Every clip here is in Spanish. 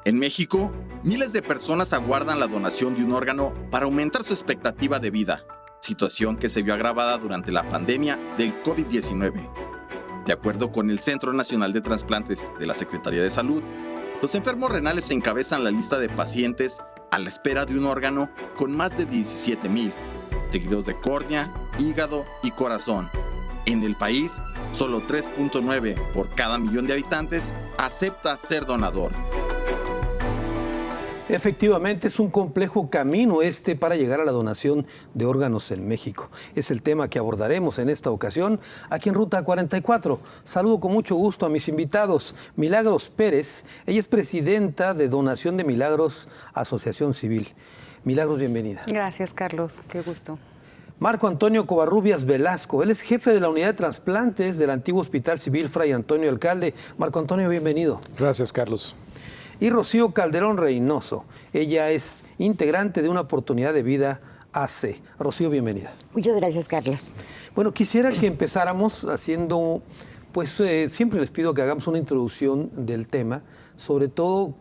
En México, miles de personas aguardan la donación de un órgano para aumentar su expectativa de vida, situación que se vio agravada durante la pandemia del COVID-19. De acuerdo con el Centro Nacional de Trasplantes de la Secretaría de Salud, los enfermos renales encabezan la lista de pacientes a la espera de un órgano con más de 17,000, seguidos de córnea, hígado y corazón. En el país, solo 3.9 por cada millón de habitantes acepta ser donador. Efectivamente, es un complejo camino para llegar a la donación de órganos en México. Es el tema que abordaremos en esta ocasión aquí en Ruta 44. Saludo con mucho gusto a mis invitados. Milagros Pérez, ella es presidenta de Donación de Milagros, Asociación Civil. Milagros, bienvenida. Gracias, Carlos. Qué gusto. Marco Antonio Covarrubias Velasco, él es jefe de la unidad de trasplantes del antiguo Hospital Civil Fray Antonio Alcalde. Marco Antonio, bienvenido. Gracias, Carlos. Y Rocío Calderón Reynoso, ella es integrante de Una Oportunidad de Vida AC. Rocío, bienvenida. Muchas gracias, Carlos. Bueno, quisiera que empezáramos haciendo, siempre les pido que hagamos una introducción del tema, sobre todo,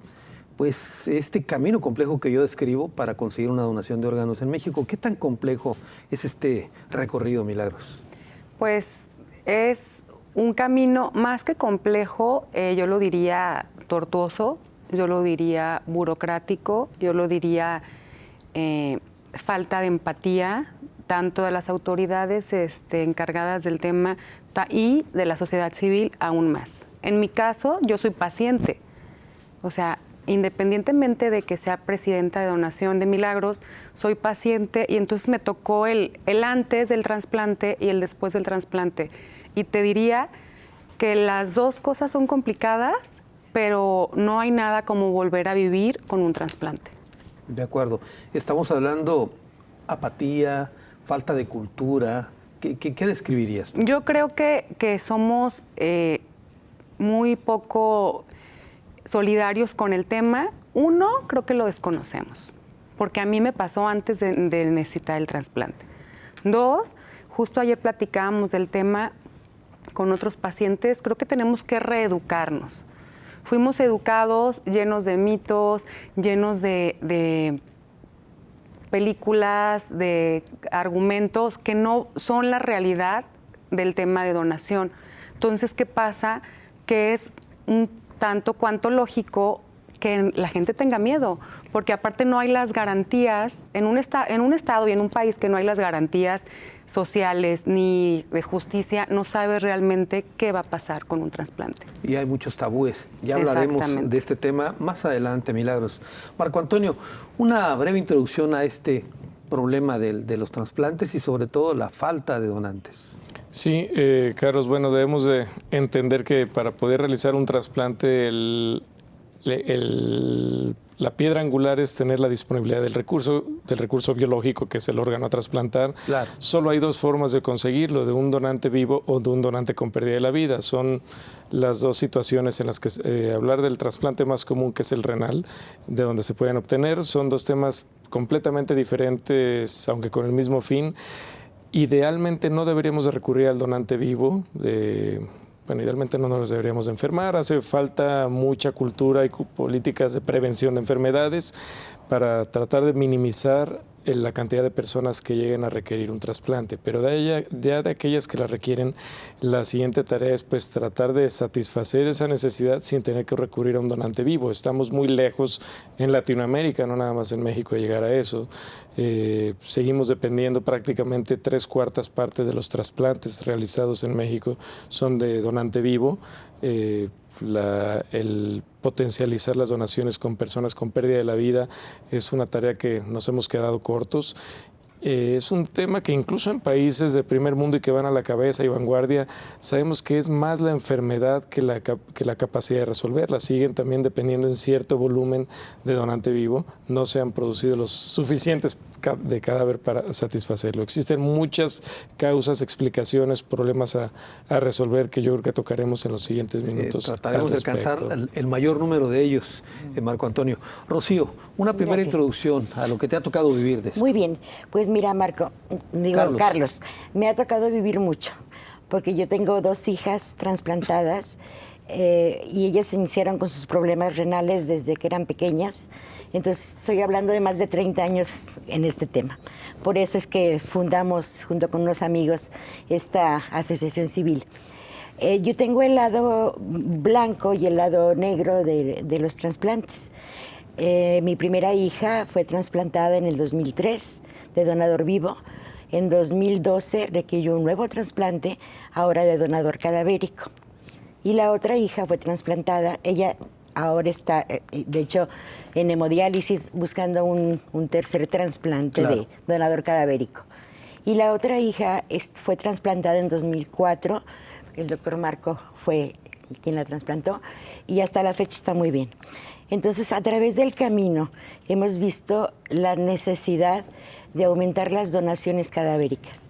este camino complejo que yo describo para conseguir una donación de órganos en México. ¿Qué tan complejo es este recorrido, Milagros? Pues es un camino más que complejo, yo lo diría tortuoso, yo lo diría burocrático, yo lo diría falta de empatía, tanto de las autoridades encargadas del tema y de la sociedad civil aún más. En mi caso, yo soy paciente, o sea, independientemente de que sea presidenta de Donación de Milagros, soy paciente y entonces me tocó el antes del trasplante y el después del trasplante. Y te diría que las dos cosas son complicadas, pero no hay nada como volver a vivir con un trasplante. De acuerdo. Estamos hablando apatía, falta de cultura. ¿Qué describirías tú? Yo creo que somos muy poco solidarios con el tema. Uno, creo que lo desconocemos, porque a mí me pasó antes de necesitar el trasplante. Dos, justo ayer platicábamos del tema con otros pacientes, creo que tenemos que reeducarnos. Fuimos educados llenos de mitos, llenos de películas, de argumentos que no son la realidad del tema de donación. Entonces, ¿qué pasa? Que es un tanto cuanto lógico que la gente tenga miedo, porque aparte no hay las garantías, en un estado y en un país que no hay las garantías sociales ni de justicia, no sabes realmente qué va a pasar con un trasplante. Y hay muchos tabúes. Ya hablaremos de este tema más adelante, Milagros. Marco Antonio, una breve introducción a este problema de los trasplantes y sobre todo la falta de donantes. Sí, Carlos, bueno, debemos de entender que para poder realizar un trasplante la piedra angular es tener la disponibilidad del recurso biológico, que es el órgano a trasplantar. Claro. Solo hay dos formas de conseguirlo, de un donante vivo o de un donante con pérdida de la vida. Son las dos situaciones en las que hablar del trasplante más común, que es el renal, de donde se pueden obtener. Son dos temas completamente diferentes, aunque con el mismo fin. Idealmente no deberíamos de recurrir al donante vivo. Idealmente no nos deberíamos de enfermar. Hace falta mucha cultura y políticas de prevención de enfermedades para tratar de minimizar la cantidad de personas que lleguen a requerir un trasplante. Pero de aquellas que la requieren, la siguiente tarea es tratar de satisfacer esa necesidad sin tener que recurrir a un donante vivo. Estamos muy lejos en Latinoamérica, no nada más en México, de llegar a eso. Seguimos dependiendo prácticamente 3/4 partes de los trasplantes realizados en México son de donante vivo. El potencializar las donaciones con personas con pérdida de la vida es una tarea que nos hemos quedado cortos. Es un tema que incluso en países de primer mundo y que van a la cabeza y vanguardia, sabemos que es más la enfermedad que la capacidad de resolverla. Siguen también dependiendo en cierto volumen de donante vivo. No se han producido los suficientes de cadáver para satisfacerlo. Existen muchas causas, explicaciones, problemas a resolver que yo creo que tocaremos en los siguientes minutos. Trataremos de alcanzar el mayor número de ellos, Marco Antonio. Rocío, una primera introducción a lo que te ha tocado vivir de esto. Muy bien, pues mira, Carlos, me ha tocado vivir mucho, porque yo tengo 2 hijas trasplantadas y ellas se iniciaron con sus problemas renales desde que eran pequeñas. Entonces, estoy hablando de más de 30 años en este tema. Por eso es que fundamos, junto con unos amigos, esta asociación civil. Yo tengo el lado blanco y el lado negro de los trasplantes. Mi primera hija fue trasplantada en el 2003 de donador vivo. En 2012 requirió un nuevo trasplante, ahora de donador cadavérico. Y la otra hija fue trasplantada, ella ahora está, de hecho, en hemodiálisis buscando un tercer trasplante de donador cadavérico. Y la otra hija fue trasplantada en 2004, el doctor Marco fue quien la trasplantó, y hasta la fecha está muy bien. Entonces, a través del camino hemos visto la necesidad de aumentar las donaciones cadavéricas.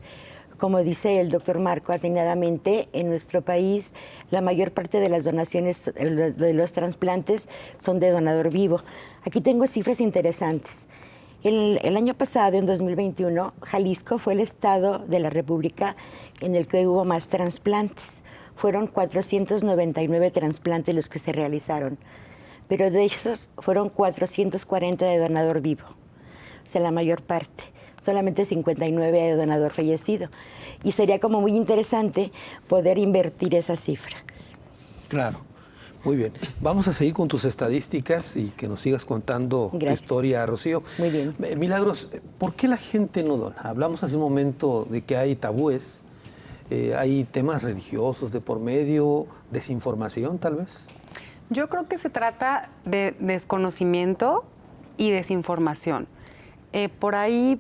Como dice el doctor Marco atinadamente, en nuestro país la mayor parte de las donaciones de los trasplantes son de donador vivo. Aquí tengo cifras interesantes. El año pasado, en 2021, Jalisco fue el estado de la República en el que hubo más trasplantes. Fueron 499 trasplantes los que se realizaron, pero de esos fueron 440 de donador vivo, o sea, la mayor parte. Solamente 59 de donador fallecido. Y sería como muy interesante poder invertir esa cifra. Claro, muy bien. Vamos a seguir con tus estadísticas y que nos sigas contando tu historia, Rocío. Muy bien. Milagros, ¿por qué la gente no dona? Hablamos hace un momento de que hay tabúes, hay temas religiosos de por medio, desinformación tal vez. Yo creo que se trata de desconocimiento y desinformación. Por ahí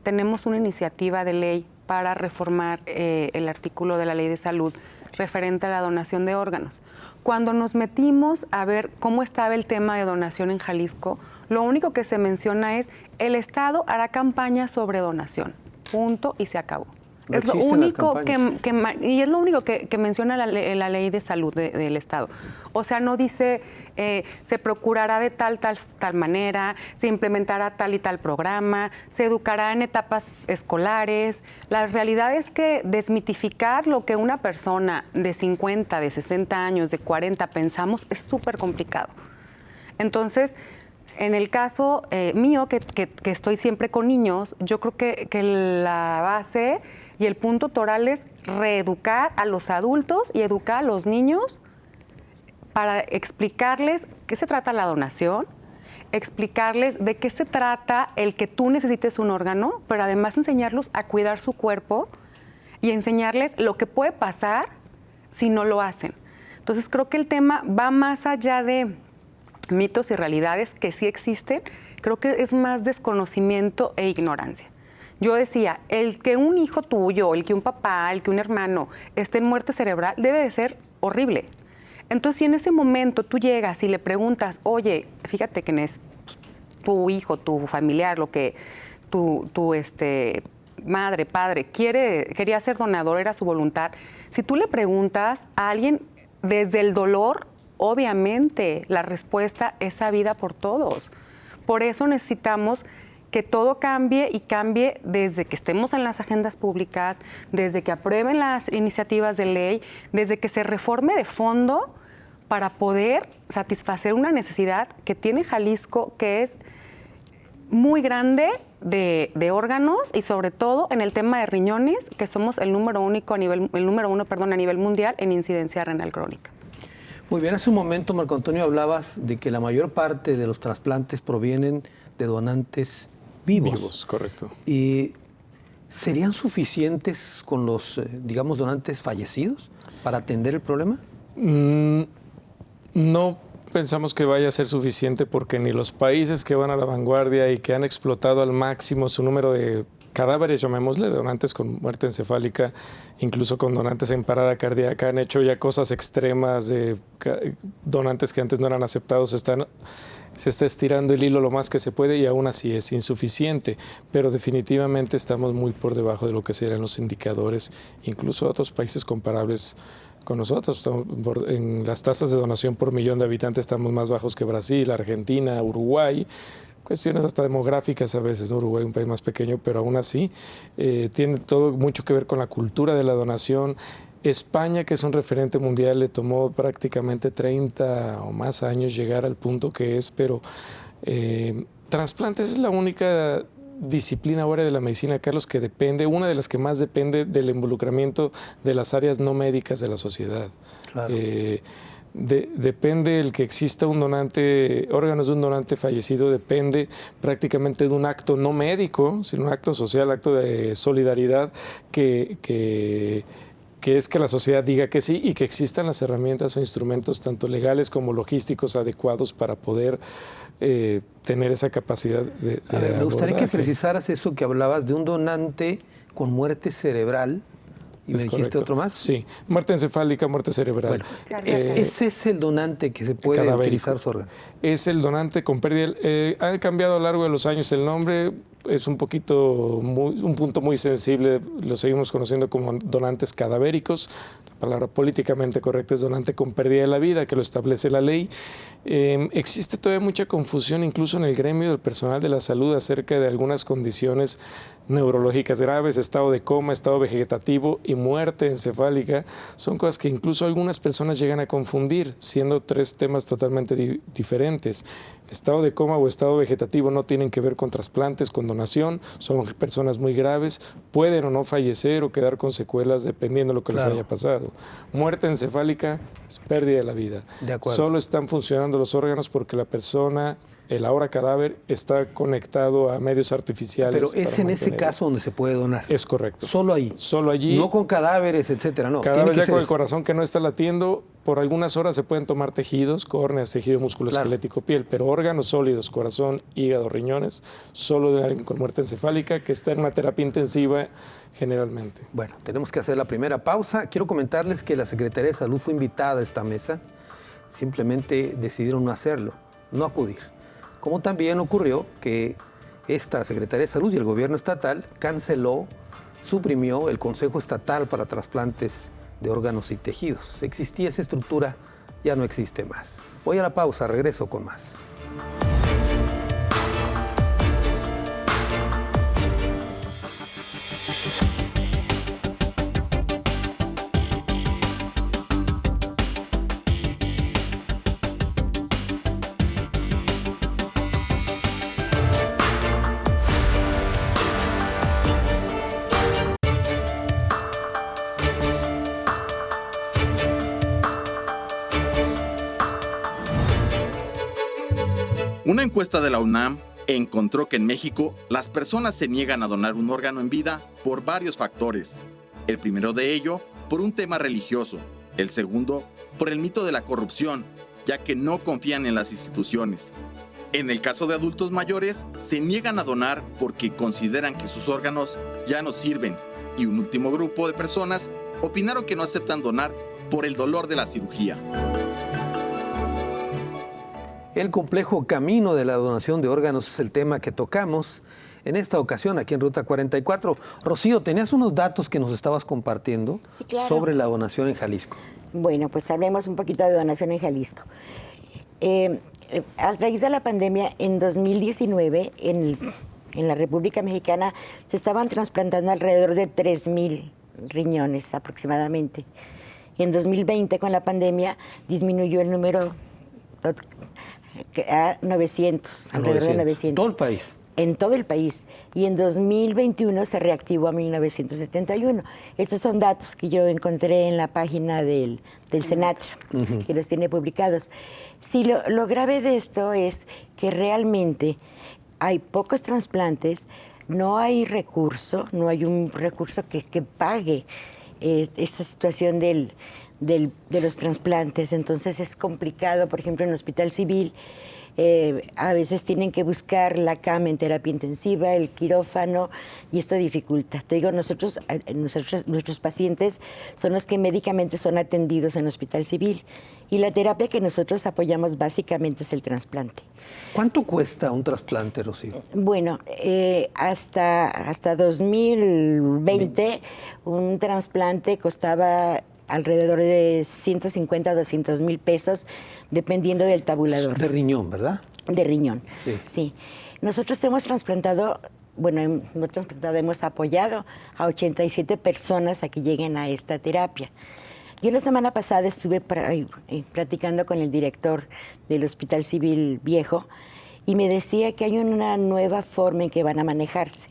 tenemos una iniciativa de ley para reformar el artículo de la Ley de Salud referente a la donación de órganos. Cuando nos metimos a ver cómo estaba el tema de donación en Jalisco, lo único que se menciona es el Estado hará campaña sobre donación. Punto y se acabó. No es lo existen único las campañas. y es lo único que menciona la ley de salud del Estado. O sea, no dice se procurará de tal manera, se implementará tal y tal programa, se educará en etapas escolares. La realidad es que desmitificar lo que una persona de 50, de 60 años, de 40 pensamos es súper complicado. Entonces, en el caso mío, que estoy siempre con niños, yo creo que la base y el punto toral es reeducar a los adultos y educar a los niños para explicarles qué se trata la donación, explicarles de qué se trata el que tú necesites un órgano, pero además enseñarlos a cuidar su cuerpo y enseñarles lo que puede pasar si no lo hacen. Entonces creo que el tema va más allá de mitos y realidades que sí existen, creo que es más desconocimiento e ignorancia. Yo decía, el que un hijo tuyo, el que un papá, el que un hermano esté en muerte cerebral debe de ser horrible. Entonces, si en ese momento tú llegas y le preguntas, oye, fíjate que es tu hijo, tu familiar, lo que tu madre, padre quería ser donador, era su voluntad. Si tú le preguntas a alguien desde el dolor, obviamente la respuesta es sabida por todos. Por eso necesitamos que todo cambie y cambie desde que estemos en las agendas públicas, desde que aprueben las iniciativas de ley, desde que se reforme de fondo para poder satisfacer una necesidad que tiene Jalisco, que es muy grande de órganos y sobre todo en el tema de riñones, que somos el número uno a nivel mundial en incidencia renal crónica. Muy bien, hace un momento, Marco Antonio, hablabas de que la mayor parte de los trasplantes provienen de donantes vivos. Correcto. ¿Y serían suficientes con los, digamos, donantes fallecidos para atender el problema? No pensamos que vaya a ser suficiente porque ni los países que van a la vanguardia y que han explotado al máximo su número de cadáveres, llamémosle, de donantes con muerte encefálica, incluso con donantes en parada cardíaca, han hecho ya cosas extremas de donantes que antes no eran aceptados, se está estirando el hilo lo más que se puede y aún así es insuficiente, pero definitivamente estamos muy por debajo de lo que serían los indicadores, incluso otros países comparables con nosotros. En las tasas de donación por millón de habitantes estamos más bajos que Brasil, Argentina, Uruguay, cuestiones hasta demográficas a veces, ¿no? Uruguay es un país más pequeño, pero aún así tiene todo mucho que ver con la cultura de la donación. España, que es un referente mundial, le tomó prácticamente 30 o más años llegar al punto que es, pero trasplantes es la única disciplina ahora de la medicina, Carlos, que depende, una de las que más depende del involucramiento de las áreas no médicas de la sociedad. Claro. Depende el que exista un donante, órganos de un donante fallecido, depende prácticamente de un acto no médico, sino un acto social, acto de solidaridad que es que la sociedad diga que sí y que existan las herramientas o instrumentos tanto legales como logísticos adecuados para poder tener esa capacidad de A ver, me gustaría que abordaje. precisaras eso que hablabas de un donante con muerte cerebral. ¿Y me ¿Es dijiste correcto? otro más? Sí, muerte encefálica, muerte cerebral. Bueno, Cardíaca. ese es el donante que se puede Cadavérico. utilizar su órgano. Es el donante con pérdida. Ha cambiado a lo largo de los años el nombre. Es un punto muy sensible. Lo seguimos conociendo como donantes cadavéricos. La palabra políticamente correcta es donante con pérdida de la vida, que lo establece la ley. Existe todavía mucha confusión, incluso en el gremio del personal de la salud, acerca de algunas condiciones neurológicas graves, estado de coma, estado vegetativo y muerte encefálica. Son cosas que incluso algunas personas llegan a confundir, siendo tres temas totalmente diferentes. Estado de coma o estado vegetativo no tienen que ver con trasplantes, con donación, son personas muy graves, pueden o no fallecer o quedar con secuelas dependiendo de lo que les haya pasado. Muerte encefálica es pérdida de la vida. De acuerdo. Solo están funcionando los órganos porque la persona, el ahora cadáver, está conectado a medios artificiales. Pero es para en ese mantener. caso donde se puede donar. Es correcto. Solo ahí. Solo allí. No con cadáveres, etcétera, no. Cada Tiene vez que ya ser con el eso. corazón que no está latiendo, por algunas horas se pueden tomar tejidos, córneas, tejido musculoesquelético, piel, pero órganos sólidos, corazón, hígado, riñones, solo de alguien con muerte encefálica que está en una terapia intensiva generalmente. Bueno, tenemos que hacer la primera pausa. Quiero comentarles que la Secretaría de Salud fue invitada a esta mesa. Simplemente decidieron no hacerlo, no acudir. Como también ocurrió que esta Secretaría de Salud y el gobierno estatal suprimió el Consejo Estatal para Trasplantes de Órganos y Tejidos. Existía esa estructura, ya no existe más. Voy a la pausa, regreso con más. Una encuesta de la UNAM encontró que en México las personas se niegan a donar un órgano en vida por varios factores. El primero de ello, por un tema religioso. El segundo, por el mito de la corrupción, ya que no confían en las instituciones. En el caso de adultos mayores, se niegan a donar porque consideran que sus órganos ya no sirven. Y un último grupo de personas opinaron que no aceptan donar por el dolor de la cirugía. El complejo camino de la donación de órganos es el tema que tocamos en esta ocasión aquí en Ruta 44. Rocío, tenías unos datos que nos estabas compartiendo Sí, claro. sobre la donación en Jalisco. Bueno, pues hablemos un poquito de donación en Jalisco. A raíz de la pandemia, en 2019, en la República Mexicana, se estaban trasplantando alrededor de 3,000 riñones aproximadamente. En 2020, con la pandemia, disminuyó el número a 900, alrededor de 900. Todo el país. En todo el país. Y en 2021 se reactivó a 1971. Estos son datos que yo encontré en la página del Senatra, que los tiene publicados. Sí, lo grave de esto es que realmente hay pocos trasplantes, no hay recurso, no hay un recurso que pague esta situación de los trasplantes. Entonces es complicado, por ejemplo, en el Hospital Civil, a veces tienen que buscar la cama en terapia intensiva, el quirófano, y esto dificulta. Te digo, nuestros pacientes son los que médicamente son atendidos en el Hospital Civil, y la terapia que nosotros apoyamos básicamente es el trasplante. ¿Cuánto cuesta un trasplante, Rocío? Bueno, hasta 2020 un trasplante costaba alrededor de 150 a 200 mil pesos, dependiendo del tabulador. De riñón, ¿verdad? De riñón. Sí. Sí. Nosotros hemos trasplantado bueno, nosotros hemos apoyado a 87 personas a que lleguen a esta terapia. Yo la semana pasada estuve platicando con el director del Hospital Civil Viejo y me decía que hay una nueva forma en que van a manejarse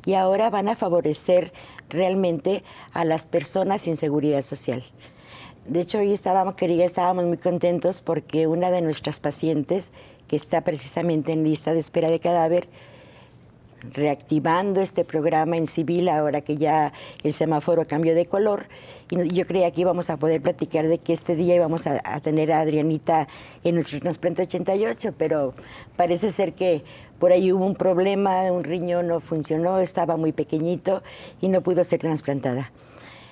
y ahora van a favorecer realmente a las personas sin seguridad social. De hecho, hoy estábamos muy contentos porque una de nuestras pacientes, que está precisamente en lista de espera de cadáver, reactivando este programa en civil ahora que ya el semáforo cambió de color, y yo creía que íbamos a poder platicar de que este día íbamos a tener a Adrianita en nuestro trasplante 88, pero parece ser que por ahí hubo un problema, un riñón no funcionó, estaba muy pequeñito y no pudo ser trasplantada.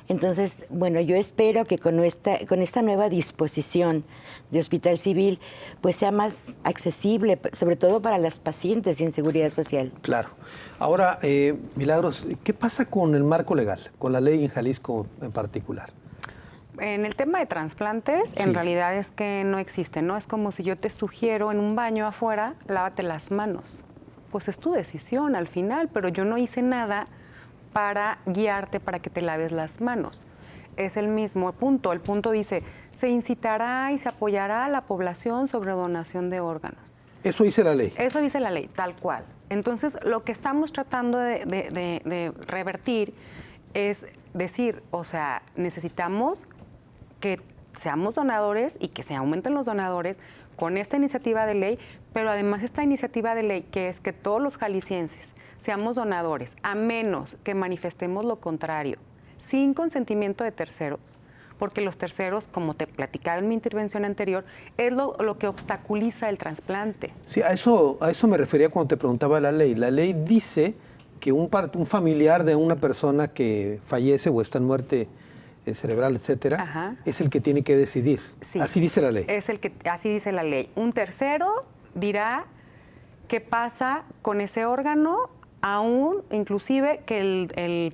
Entonces, bueno, yo espero que con esta nueva disposición de Hospital Civil, pues sea más accesible, sobre todo para las pacientes sin seguridad social. Claro. Ahora, Milagros, ¿qué pasa con el marco legal, con la ley en Jalisco en particular? En el tema de trasplantes, Sí. en realidad es que no existe, ¿no? Es como si yo te sugiero en un baño afuera, lávate las manos. Pues es tu decisión al final, pero yo no hice nada para guiarte para que te laves las manos. Es el mismo punto. El punto dice, se incitará y se apoyará a la población sobre donación de órganos. Eso dice la ley. Eso dice la ley, tal cual. Entonces, lo que estamos tratando de revertir es decir, o sea, necesitamos que seamos donadores y que se aumenten los donadores con esta iniciativa de ley, pero además esta iniciativa de ley que es que todos los jaliscienses seamos donadores, a menos que manifestemos lo contrario, sin consentimiento de terceros, porque los terceros, como te platicaba en mi intervención anterior, es lo que obstaculiza el trasplante. Sí, a eso me refería cuando te preguntaba la ley. La ley dice que un familiar de una persona que fallece o está en muerte cerebral, etcétera, Ajá. es el que tiene que decidir. Sí. Así dice la ley. Así dice la ley. Un tercero dirá qué pasa con ese órgano, aún inclusive que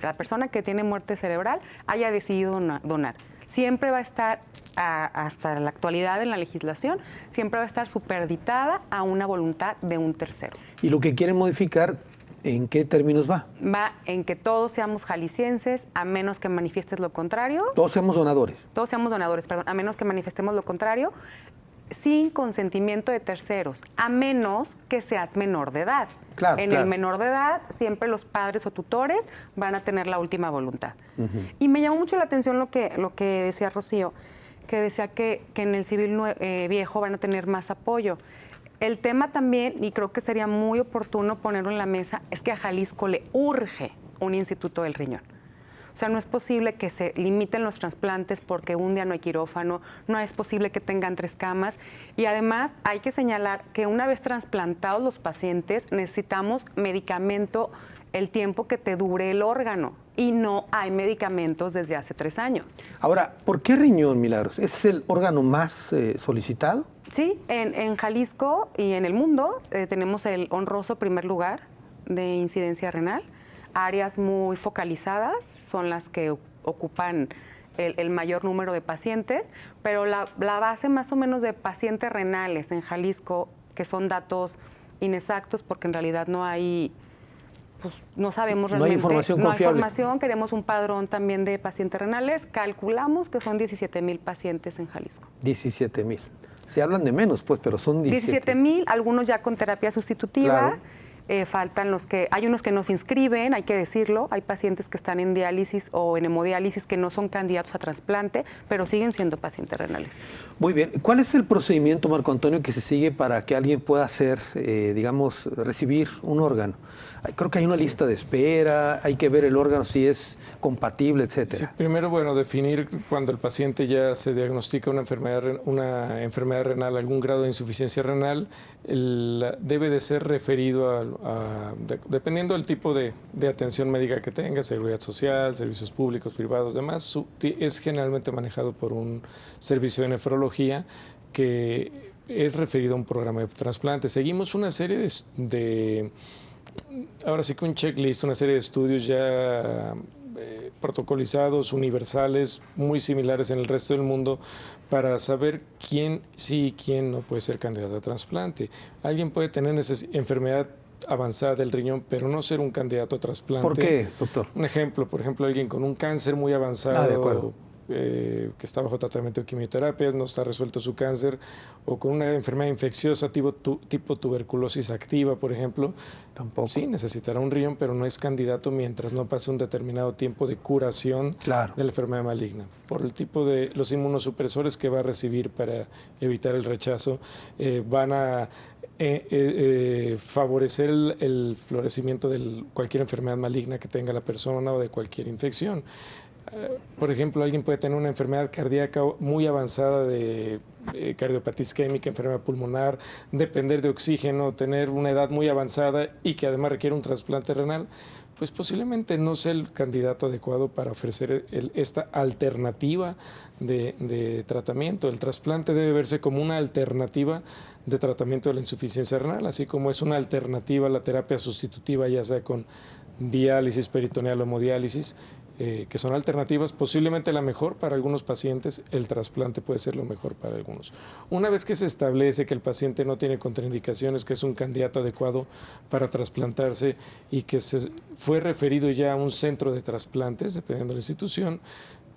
la persona que tiene muerte cerebral haya decidido donar. Siempre va a estar, hasta la actualidad en la legislación, siempre va a estar supeditada a una voluntad de un tercero. Y lo que quieren modificar, ¿en qué términos va? Va en que todos seamos jaliscienses, a menos que manifiestes lo contrario. Todos seamos donadores. Todos seamos donadores, perdón, a menos que manifestemos lo contrario, sin consentimiento de terceros, a menos que seas menor de edad. Claro, en claro. el menor de edad, siempre los padres o tutores van a tener la última voluntad. Y me llamó mucho la atención lo que decía Rocío, que decía que en el civil viejo van a tener más apoyo. El tema también, y creo que sería muy oportuno ponerlo en la mesa, es que a Jalisco le urge un instituto del riñón. O sea, no es posible que se limiten los trasplantes porque un día no hay quirófano, no es posible que tengan 3 camas y además hay que señalar que una vez trasplantados los pacientes necesitamos medicamento el tiempo que te dure el órgano y no hay medicamentos desde hace 3 años. Ahora, ¿por qué riñón, Milagros? ¿Es el órgano más solicitado? Sí, en Jalisco y en el mundo tenemos el honroso primer lugar de incidencia renal. Áreas muy focalizadas son las que ocupan el mayor número de pacientes, pero la base más o menos de pacientes renales en Jalisco, que son datos inexactos porque en realidad no hay, pues no sabemos realmente. No hay información confiable. No hay información, queremos un padrón también de pacientes renales, calculamos que son 17,000 pacientes en Jalisco. 17,000. Se hablan de menos, pues, pero son 17,000, algunos ya con terapia sustitutiva. Claro. Faltan hay unos que no se inscriben, hay que decirlo, hay pacientes que están en diálisis o en hemodiálisis que no son candidatos a trasplante, pero siguen siendo pacientes renales. Muy bien. ¿Cuál es el procedimiento, Marco Antonio, que se sigue para que alguien pueda recibir un órgano? Creo que hay una lista de espera, hay que ver el órgano si es compatible, etcétera. Sí, primero, bueno, definir cuando el paciente ya se diagnostica una enfermedad renal, algún grado de insuficiencia renal, debe de ser referido dependiendo del tipo de atención médica que tenga, seguridad social, servicios públicos, privados, demás, es generalmente manejado por un servicio de nefrología que es referido a un programa de trasplante. Seguimos una serie ahora sí que un checklist, una serie de estudios ya protocolizados, universales, muy similares en el resto del mundo, para saber quién sí y quién no puede ser candidato a trasplante. Alguien puede tener enfermedad avanzada del riñón, pero no ser un candidato a trasplante. ¿Por qué, doctor? Un ejemplo, por ejemplo, alguien con un cáncer muy avanzado, de acuerdo. Que está bajo tratamiento de quimioterapias, no está resuelto su cáncer, o con una enfermedad infecciosa tipo tuberculosis activa, por ejemplo, Tampoco. sí necesitará un riñón, pero no es candidato mientras no pase un determinado tiempo de curación Claro. de la enfermedad maligna. Por el tipo de los inmunosupresores que va a recibir para evitar el rechazo, van a favorecer el florecimiento de cualquier enfermedad maligna que tenga la persona o de cualquier infección. Por ejemplo, alguien puede tener una enfermedad cardíaca muy avanzada de cardiopatía isquémica, enfermedad pulmonar, depender de oxígeno, tener una edad muy avanzada y que además requiere un trasplante renal, pues posiblemente no sea el candidato adecuado para ofrecer esta alternativa de tratamiento. El trasplante debe verse como una alternativa de tratamiento de la insuficiencia renal, así como es una alternativa a la terapia sustitutiva, ya sea con diálisis peritoneal o hemodiálisis, que son alternativas, posiblemente la mejor para algunos pacientes, el trasplante puede ser lo mejor para algunos. Una vez que se establece que el paciente no tiene contraindicaciones, que es un candidato adecuado para trasplantarse y que se fue referido ya a un centro de trasplantes, dependiendo de la institución,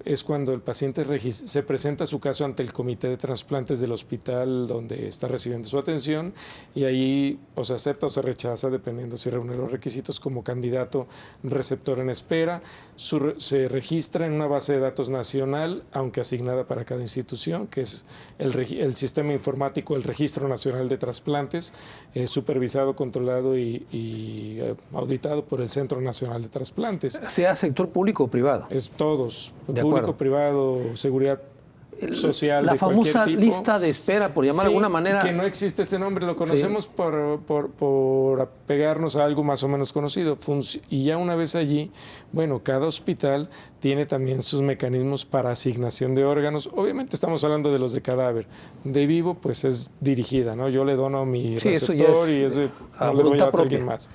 es cuando el paciente se presenta su caso ante el comité de trasplantes del hospital donde está recibiendo su atención y ahí o se acepta o se rechaza dependiendo si reúne los requisitos como candidato receptor en espera. Se registra en una base de datos nacional, aunque asignada para cada institución, que es el sistema informático, el Registro Nacional de Trasplantes, supervisado, controlado y auditado por el Centro Nacional de Trasplantes. ¿Sea sector público o privado? Es todos. Público, privado, seguridad social. La de famosa tipo. lista de espera, por llamar de alguna manera. Que no existe este nombre, lo conocemos por apegarnos a algo más o menos conocido. Y ya una vez allí, bueno, cada hospital tiene también sus mecanismos para asignación de órganos. Obviamente estamos hablando de los de cadáver. De vivo, pues es dirigida, ¿no? Yo le dono a mi receptor y eso no le voy a dar a alguien más.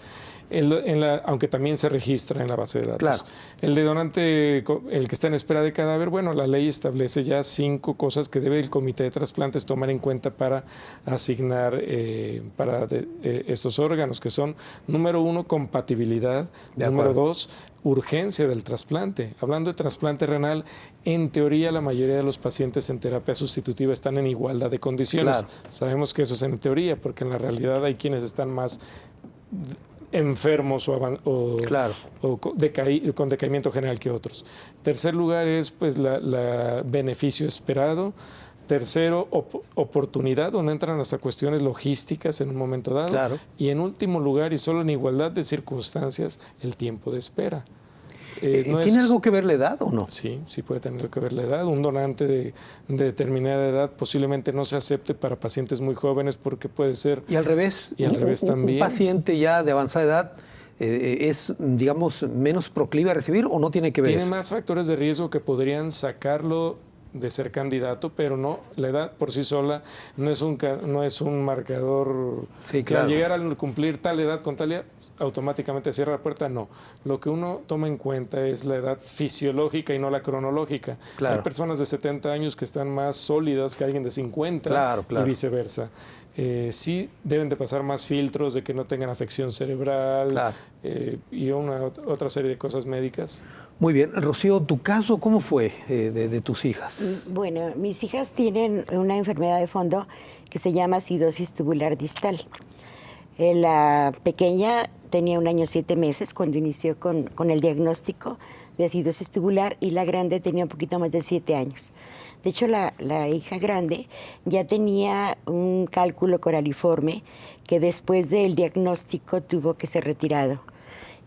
Aunque también se registra en la base de datos. Claro. El de donante, el que está en espera de cadáver, bueno, la ley establece ya 5 cosas que debe el comité de trasplantes tomar en cuenta para asignar estos órganos, que son, número 1, compatibilidad, número 2, urgencia del trasplante. Hablando de trasplante renal, en teoría la mayoría de los pacientes en terapia sustitutiva están en igualdad de condiciones. Claro. Sabemos que eso es en teoría, porque en la realidad hay quienes están más enfermos o con decaimiento general que otros. Tercer lugar es pues la beneficio esperado. Tercero, oportunidad, donde entran hasta cuestiones logísticas en un momento dado. Claro. Y en último lugar, y solo en igualdad de circunstancias, el tiempo de espera. ¿Tiene algo que ver la edad o no? Sí, sí puede tener que ver la edad. Un donante de determinada edad posiblemente no se acepte para pacientes muy jóvenes porque puede ser... Y al revés. Y al revés también. ¿Un paciente ya de avanzada edad es, digamos, menos proclive a recibir o no tiene que ver Tiene eso? más factores de riesgo que podrían sacarlo de ser candidato, pero no, la edad por sí sola no es un marcador. Sí, claro. Al llegar a cumplir tal edad con tal edad, automáticamente cierra la puerta, no. Lo que uno toma en cuenta es la edad fisiológica y no la cronológica. Claro. Hay personas de 70 años que están más sólidas que alguien de 50 Claro. y viceversa. Sí deben de pasar más filtros de que no tengan afección cerebral. Claro. Y otra serie de cosas médicas. Muy bien. Rocío, ¿tu caso cómo fue de tus hijas? Bueno, mis hijas tienen una enfermedad de fondo que se llama acidosis tubular distal. La pequeña tenía 1 año 7 meses cuando inició con el diagnóstico de acidosis tubular y la grande tenía un poquito más de 7 años. De hecho, la hija grande ya tenía un cálculo coraliforme que después del diagnóstico tuvo que ser retirado.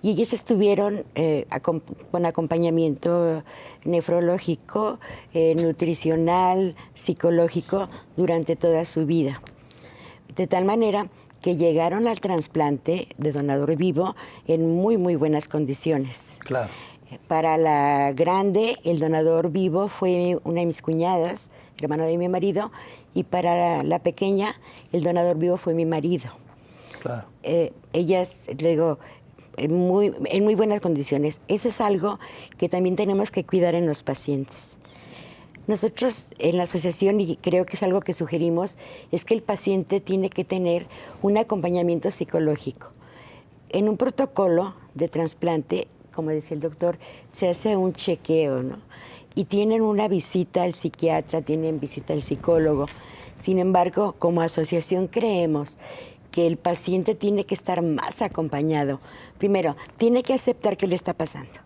Y ellas estuvieron con acompañamiento nefrológico, nutricional, psicológico durante toda su vida. De tal manera que llegaron al trasplante de donador vivo en muy, muy buenas condiciones. Claro. Para la grande, el donador vivo fue una de mis cuñadas, hermano de mi marido, y para la pequeña, el donador vivo fue mi marido. Claro. Ellas, le digo, en muy buenas condiciones. Eso es algo que también tenemos que cuidar en los pacientes. Nosotros en la asociación, y creo que es algo que sugerimos, es que el paciente tiene que tener un acompañamiento psicológico. en un protocolo de trasplante, como decía el doctor, se hace un chequeo, ¿no? Y tienen una visita al psiquiatra, tienen visita al psicólogo. Sin embargo, como asociación creemos que el paciente tiene que estar más acompañado. Primero, tiene que aceptar qué le está pasando.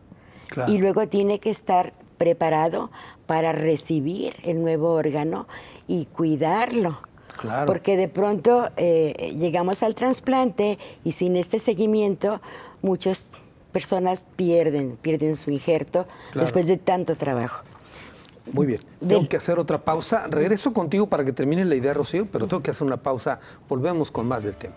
Claro. Y luego tiene que estar preparado para recibir el nuevo órgano y cuidarlo. Claro. Porque de pronto llegamos al trasplante y sin este seguimiento muchas personas pierden su injerto después de tanto trabajo. Muy bien. Tengo que hacer otra pausa. Regreso contigo para que termine la idea, Rocío, pero tengo que hacer una pausa. Volvemos con más del tema.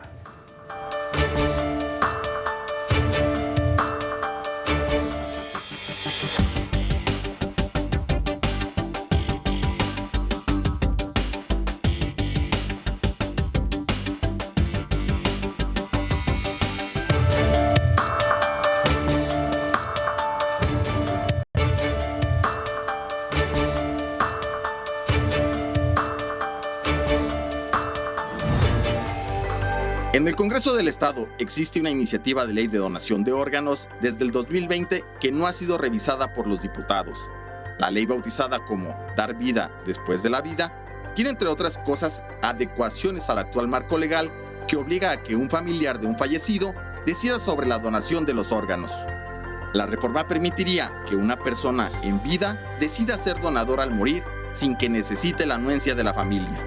En el Congreso del Estado existe una iniciativa de ley de donación de órganos desde el 2020 que no ha sido revisada por los diputados. La ley bautizada como Dar vida después de la vida tiene, entre otras cosas, adecuaciones al actual marco legal que obliga a que un familiar de un fallecido decida sobre la donación de los órganos. La reforma permitiría que una persona en vida decida ser donador al morir sin que necesite la anuencia de la familia.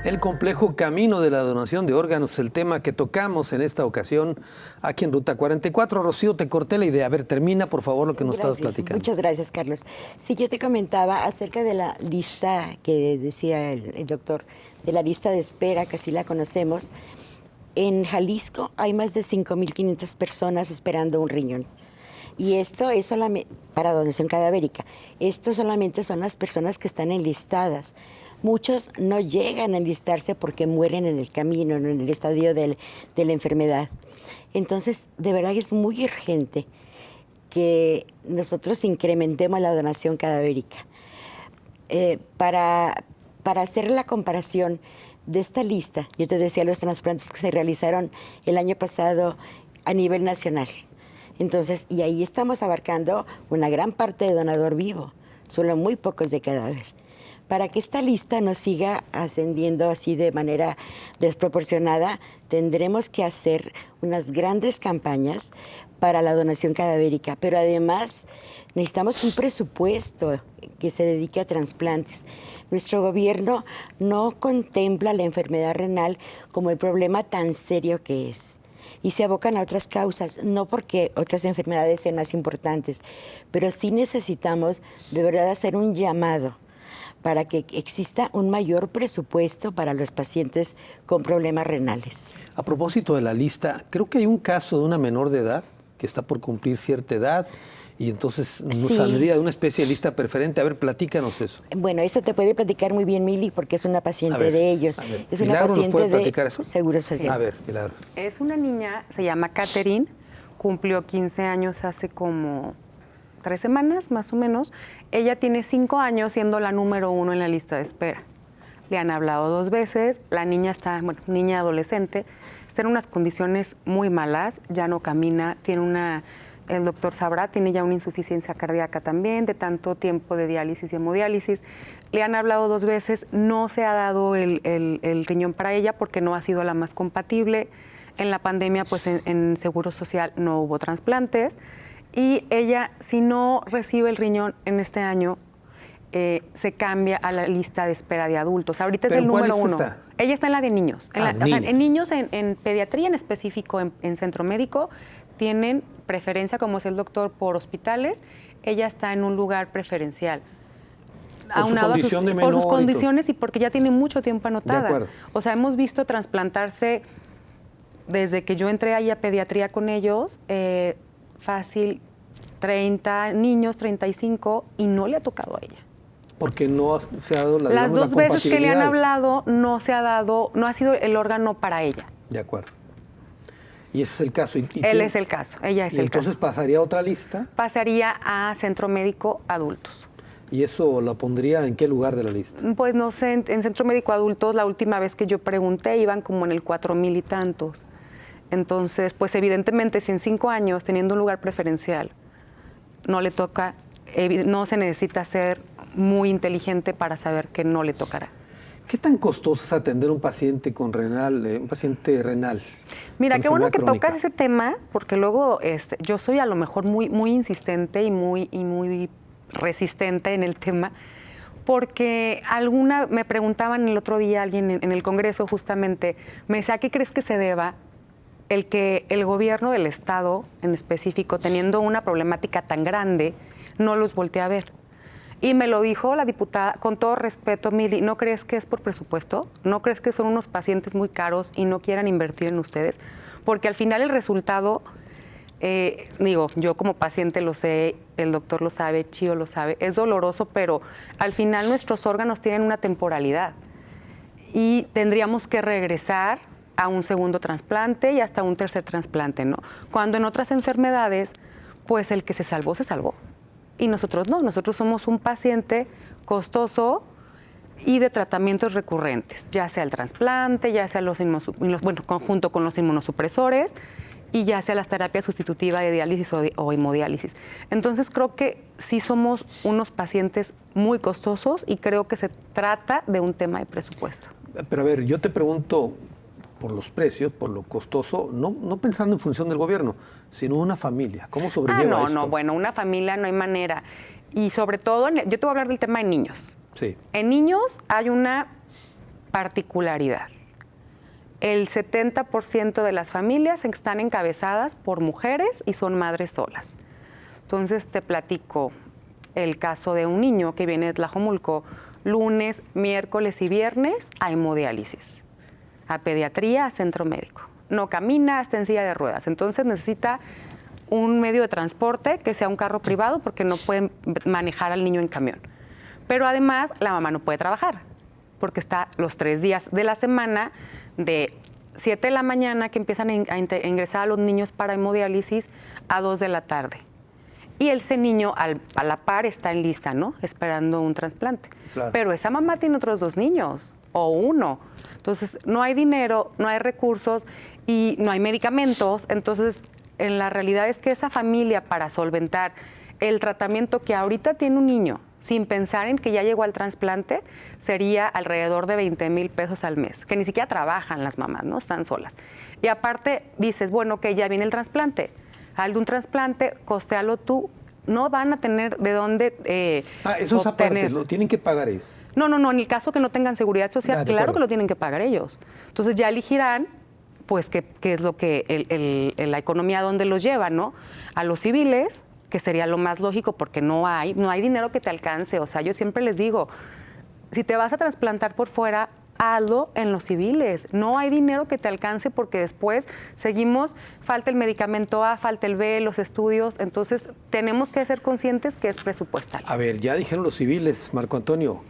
El complejo camino de la donación de órganos, el tema que tocamos en esta ocasión aquí en Ruta 44. Rocío, te corté la idea. A ver, termina por favor lo que nos estabas platicando. Muchas gracias, Carlos. Sí, yo te comentaba acerca de la lista que decía el doctor, de la lista de espera, que así la conocemos. En Jalisco hay más de 5.500 personas esperando un riñón. Y esto es solamente para donación cadavérica. Esto solamente son las personas que están enlistadas. Muchos no llegan a enlistarse porque mueren en el camino, en el estadio de la enfermedad. Entonces, de verdad es muy urgente que nosotros incrementemos la donación cadavérica. Para hacer la comparación de esta lista, yo te decía los trasplantes que se realizaron el año pasado a nivel nacional. Entonces, y ahí estamos abarcando una gran parte de donador vivo, solo muy pocos de cadáver. Para que esta lista no siga ascendiendo así de manera desproporcionada, tendremos que hacer unas grandes campañas para la donación cadavérica, pero además necesitamos un presupuesto que se dedique a trasplantes. Nuestro gobierno no contempla la enfermedad renal como el problema tan serio que es. Y se abocan a otras causas, no porque otras enfermedades sean más importantes, pero sí necesitamos de verdad hacer un llamado para que exista un mayor presupuesto para los pacientes con problemas renales. A propósito de la lista, creo que hay un caso de una menor de edad que está por cumplir cierta edad y entonces nos saldría de una especie de lista preferente. A ver, platícanos eso. Bueno, eso te puede platicar muy bien Mili porque es una paciente de ellos. Es una ¿Milagro paciente nos puede de platicar eso? Seguro Social. A ver, Milagro. Es una niña, se llama Catherine, cumplió 15 años hace como 3 semanas, más o menos. Ella tiene 5 años siendo la número 1 en la lista de espera. Le han hablado 2 veces, la niña está, bueno, niña adolescente, está en unas condiciones muy malas, ya no camina, tiene el doctor sabrá, tiene ya una insuficiencia cardíaca también, de tanto tiempo de diálisis y hemodiálisis. Le han hablado 2 veces, no se ha dado el riñón para ella porque no ha sido la más compatible. En la pandemia, pues en Seguro Social no hubo trasplantes. Y ella, si no recibe el riñón en este año, se cambia a la lista de espera de adultos. Ahorita es el número 1. Está? Ella está en la de niños. En niños, en pediatría en específico, en centro médico, tienen preferencia, como es el doctor, por hospitales. Ella está en un lugar preferencial. Por su condición de menor. Por sus condiciones y porque ya tiene mucho tiempo anotada. De acuerdo. O sea, hemos visto trasplantarse desde que yo entré ahí a pediatría con ellos, fácil 30 niños, 35, y no le ha tocado a ella. Porque no se ha dado la Las 2 veces que le han compatibilidad. hablado, no se ha dado, no ha sido el órgano para ella. De acuerdo. Y ese es el caso. Él es el caso, ella es y el entonces caso. pasaría a otra lista. Pasaría a centro médico adultos. ¿Y eso la pondría en qué lugar de la lista? Pues no sé, en centro médico adultos, la última vez que yo pregunté, iban como en el 4,000 y tantos. Entonces, pues evidentemente si en 5 años, teniendo un lugar preferencial, no le toca, no se necesita ser muy inteligente para saber que no le tocará. ¿Qué tan costoso es atender un paciente con un paciente renal? Mira, qué bueno que crónica? tocas ese tema, porque luego yo soy a lo mejor muy insistente y muy resistente en el tema, porque me preguntaban el otro día alguien en el Congreso justamente, me decía, ¿a qué crees que se deba el que el gobierno del Estado en específico, teniendo una problemática tan grande, no los voltea a ver? Y me lo dijo la diputada, con todo respeto, Mili, ¿no crees que es por presupuesto? ¿No crees que son unos pacientes muy caros y no quieran invertir en ustedes? Porque al final el resultado, yo como paciente lo sé, el doctor lo sabe, Chío lo sabe, es doloroso, pero al final nuestros órganos tienen una temporalidad y tendríamos que regresar a un segundo trasplante y hasta un tercer trasplante, ¿no? Cuando en otras enfermedades, pues el que se salvó, se salvó. Y nosotros no, nosotros somos un paciente costoso y de tratamientos recurrentes, ya sea el trasplante, ya sea junto con los inmunosupresores y ya sea las terapias sustitutivas de diálisis o hemodiálisis. Entonces creo que sí somos unos pacientes muy costosos y creo que se trata de un tema de presupuesto. Pero a ver, yo te pregunto por los precios, por lo costoso, no pensando en función del gobierno, sino una familia. ¿Cómo sobrelleva esto? Bueno, una familia no hay manera. Y sobre todo, yo te voy a hablar del tema de niños. Sí. En niños hay una particularidad. El 70% de las familias están encabezadas por mujeres y son madres solas. Entonces te platico el caso de un niño que viene de Tlajomulco, lunes, miércoles y viernes a hemodiálisis, a pediatría, a centro médico. No camina, está en silla de ruedas. Entonces necesita un medio de transporte que sea un carro privado porque no pueden manejar al niño en camión. Pero además la mamá no puede trabajar porque está los 3 días de la semana de 7 de la mañana que empiezan a ingresar a los niños para hemodiálisis a 2 de la tarde. Y ese niño a la par está en lista, ¿no? Esperando un trasplante. Claro. Pero esa mamá tiene otros 2 niños o 1. Entonces no hay dinero, no hay recursos y no hay medicamentos. Entonces en la realidad es que esa familia, para solventar el tratamiento que ahorita tiene un niño, sin pensar en que ya llegó al trasplante, sería alrededor de 20,000 pesos al mes, que ni siquiera trabajan las mamás, ¿no? Están solas. Y aparte dices, bueno, que ya viene el trasplante. Al de un trasplante, costealo tú. No van a tener de dónde eso es aparte, lo tienen que pagar ellos. No, en el caso que no tengan seguridad social, claro que lo tienen que pagar ellos. Entonces ya elegirán, pues, qué es lo que la economía donde los lleva, ¿no? A los civiles, que sería lo más lógico porque no hay dinero que te alcance. O sea, yo siempre les digo, si te vas a trasplantar por fuera, hazlo en los civiles. No hay dinero que te alcance porque después seguimos, falta el medicamento A, falta el B, los estudios. Entonces, tenemos que ser conscientes que es presupuestal. A ver, ya dijeron los civiles, Marco Antonio.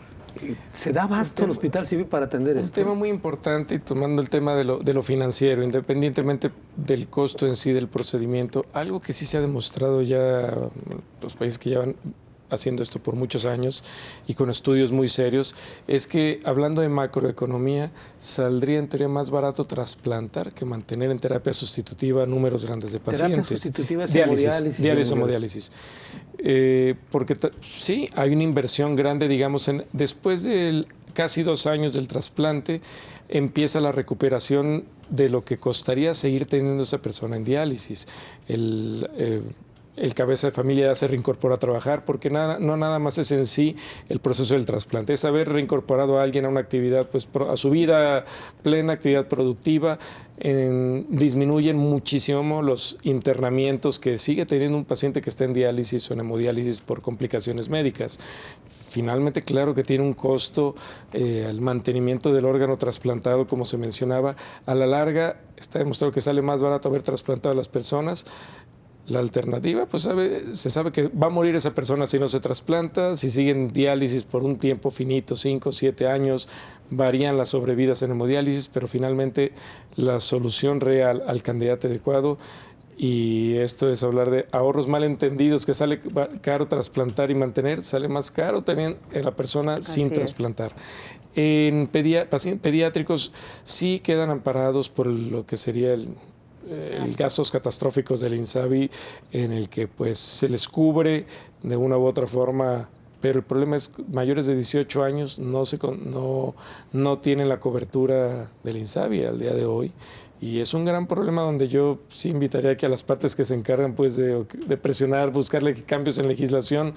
¿Se da abasto el hospital civil para atender esto? Un tema muy importante, y tomando el tema de lo financiero, independientemente del costo en sí del procedimiento, algo que sí se ha demostrado ya en los países que llevan haciendo esto por muchos años y con estudios muy serios, es que hablando de macroeconomía, saldría en teoría más barato trasplantar que mantener en terapia sustitutiva números grandes de pacientes. Terapia sustitutiva es diálisis, hemodiálisis. Porque sí, hay una inversión grande, digamos, después de casi 2 años del trasplante, empieza la recuperación de lo que costaría seguir teniendo esa persona en diálisis. El cabeza de familia ya se reincorpora a trabajar porque no nada más es en sí el proceso del trasplante, es haber reincorporado a alguien a una actividad, pues a su vida plena, actividad productiva. Disminuyen muchísimo los internamientos que sigue teniendo un paciente que está en diálisis o en hemodiálisis por complicaciones médicas. Finalmente, claro que tiene un costo el mantenimiento del órgano trasplantado, como se mencionaba. A la larga está demostrado que sale más barato haber trasplantado a las personas. La alternativa, pues se sabe que va a morir esa persona si no se trasplanta, si siguen diálisis por un tiempo finito, 5, 7 años, varían las sobrevidas en hemodiálisis, pero finalmente la solución real al candidato adecuado, y esto es hablar de ahorros malentendidos, que sale caro trasplantar y mantener, sale más caro tener a la persona sin trasplantar. En pacientes pediátricos sí quedan amparados por lo que sería gastos catastróficos del INSABI, en el que pues se les cubre de una u otra forma, pero el problema es mayores de 18 años no tienen la cobertura del INSABI al día de hoy. Y es un gran problema donde yo sí invitaría que a las partes que se encargan pues de presionar, buscarle cambios en legislación,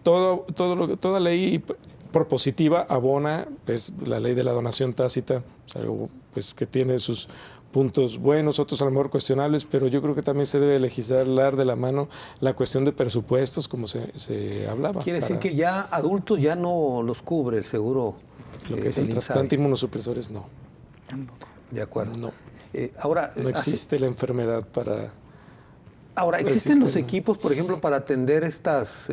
toda ley propositiva abona pues la ley de la donación tácita, es algo pues que tiene sus puntos buenos, otros a lo mejor cuestionables, pero yo creo que también se debe legislar de la mano la cuestión de presupuestos, como se hablaba. Quiere decir que ya adultos ya no los cubre el seguro. Lo que es el trasplante inmunosupresores, no. Tampoco. De acuerdo. No. Ahora, no existe la enfermedad para... Ahora, ¿existen los equipos, por ejemplo, para atender estas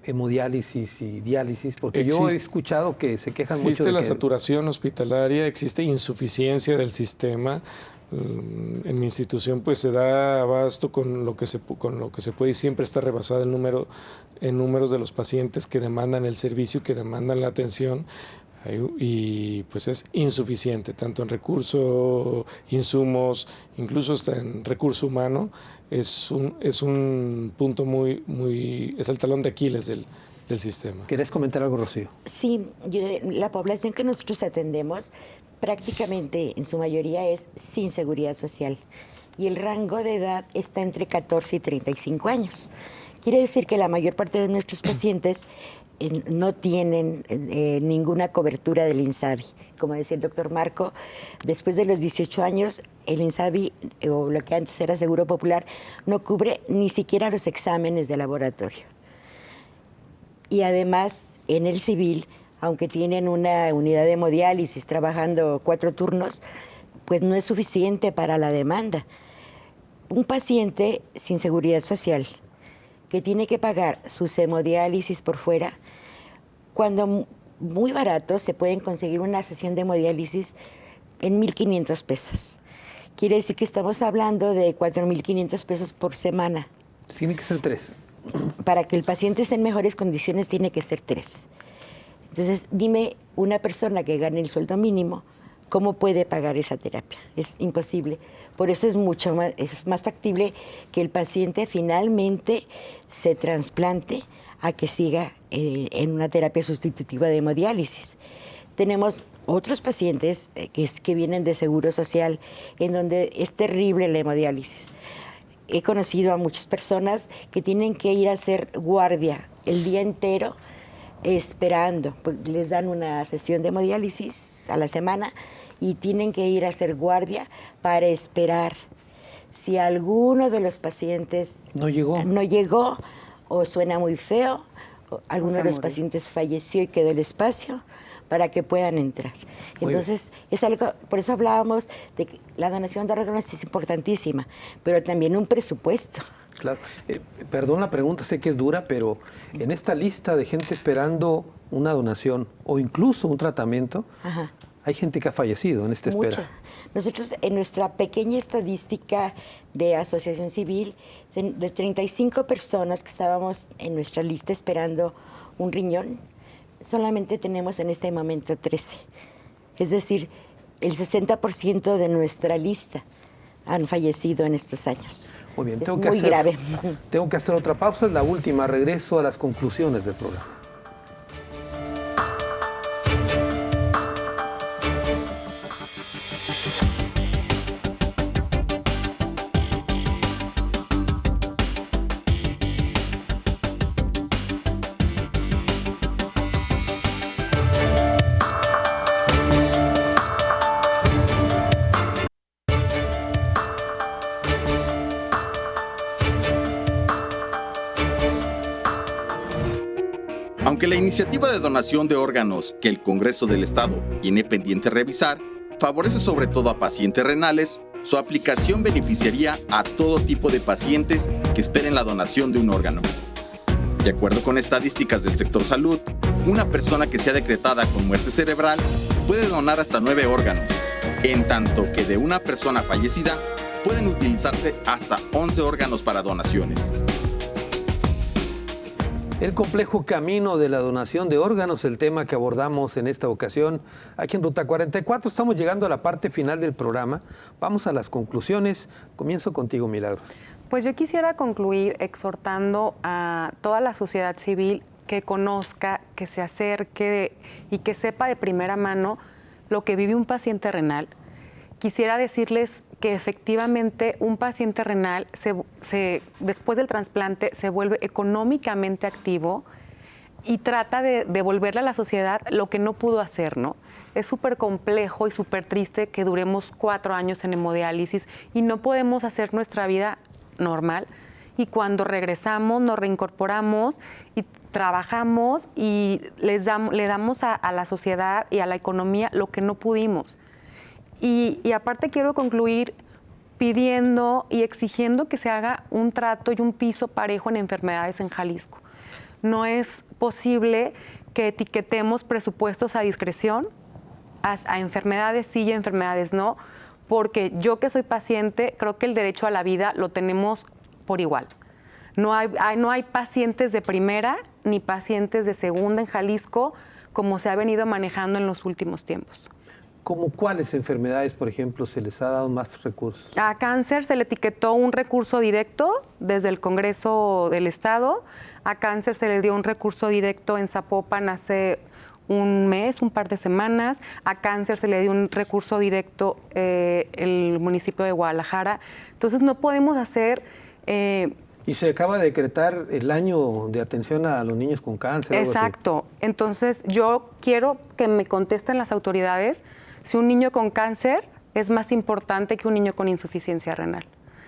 hemodiálisis y diálisis? Porque yo he escuchado que se quejan mucho de Existe la saturación hospitalaria, existe insuficiencia del sistema. En mi institución pues se da abasto con lo que se puede y siempre está rebasado el números de los pacientes que demandan el servicio, que demandan la atención. Y pues es insuficiente, tanto en recursos, insumos, incluso hasta en recurso humano. Es un punto es el talón de Aquiles del sistema. ¿Querés comentar algo, Rocío? Sí, la población que nosotros atendemos prácticamente en su mayoría es sin seguridad social y el rango de edad está entre 14 y 35 años. Quiere decir que la mayor parte de nuestros pacientes no tienen ninguna cobertura del INSABI. Como decía el doctor Marco, después de los 18 años, el INSABI, o lo que antes era Seguro Popular, no cubre ni siquiera los exámenes de laboratorio. Y además, en el civil, aunque tienen una unidad de hemodiálisis trabajando 4 turnos, pues no es suficiente para la demanda. Un paciente sin seguridad social, que tiene que pagar sus hemodiálisis por fuera, cuando muy barato se pueden conseguir una sesión de hemodiálisis en 1,500 pesos. Quiere decir que estamos hablando de 4,500 pesos por semana. Tiene que ser 3. Para que el paciente esté en mejores condiciones tiene que ser 3. Entonces, dime, una persona que gane el sueldo mínimo, ¿cómo puede pagar esa terapia? Es imposible. Por eso es más factible que el paciente finalmente se trasplante a que siga en una terapia sustitutiva de hemodiálisis. Tenemos otros pacientes que vienen de Seguro Social, en donde es terrible la hemodiálisis. He conocido a muchas personas que tienen que ir a hacer guardia el día entero esperando. Pues les dan una sesión de hemodiálisis a la semana y tienen que ir a hacer guardia para esperar. Si alguno de los pacientes no llegó o suena muy feo, o alguno de los pacientes falleció y quedó el espacio para que puedan entrar. Entonces, es algo, por eso hablábamos de que la donación de órganos es importantísima, pero también un presupuesto. Claro. Perdón la pregunta, sé que es dura, pero en esta lista de gente esperando una donación o incluso un tratamiento, Ajá. Hay gente que ha fallecido en esta espera. Mucha. Nosotros, en nuestra pequeña estadística de Asociación Civil, de 35 personas que estábamos en nuestra lista esperando un riñón, solamente tenemos en este momento 13. Es decir, el 60% de nuestra lista han fallecido en estos años. Muy bien, es grave. Tengo que hacer otra pausa, es la última, regreso a las conclusiones del programa. Aunque la iniciativa de donación de órganos que el Congreso del Estado tiene pendiente revisar favorece sobre todo a pacientes renales, su aplicación beneficiaría a todo tipo de pacientes que esperen la donación de un órgano. De acuerdo con estadísticas del sector salud, una persona que sea decretada con muerte cerebral puede donar hasta 9 órganos, en tanto que de una persona fallecida pueden utilizarse hasta 11 órganos para donaciones. El complejo camino de la donación de órganos, el tema que abordamos en esta ocasión aquí en Ruta 44. Estamos llegando a la parte final del programa. Vamos a las conclusiones. Comienzo contigo, Milagros. Pues yo quisiera concluir exhortando a toda la sociedad civil que conozca, que se acerque y que sepa de primera mano lo que vive un paciente renal. Quisiera decirles que efectivamente un paciente renal después del trasplante se vuelve económicamente activo y trata de devolverle a la sociedad lo que no pudo hacer, ¿no? Es súper complejo y súper triste que duremos 4 años en hemodiálisis y no podemos hacer nuestra vida normal, y cuando regresamos nos reincorporamos y trabajamos y le damos a la sociedad y a la economía lo que no pudimos. Y aparte quiero concluir pidiendo y exigiendo que se haga un trato y un piso parejo en enfermedades en Jalisco. No es posible que etiquetemos presupuestos a discreción, a enfermedades sí y a enfermedades no, porque yo que soy paciente creo que el derecho a la vida lo tenemos por igual. No hay pacientes de primera ni pacientes de segunda en Jalisco como se ha venido manejando en los últimos tiempos. ¿Cómo cuáles enfermedades, por ejemplo, se les ha dado más recursos? A cáncer se le etiquetó un recurso directo desde el Congreso del Estado. A cáncer se le dio un recurso directo en Zapopan hace un mes, un par de semanas. A cáncer se le dio un recurso directo el municipio de Guadalajara. Entonces no podemos hacer... Y se acaba de decretar el año de atención a los niños con cáncer. Exacto. Entonces yo quiero que me contesten las autoridades si un niño con cáncer es más importante que un niño con insuficiencia renal.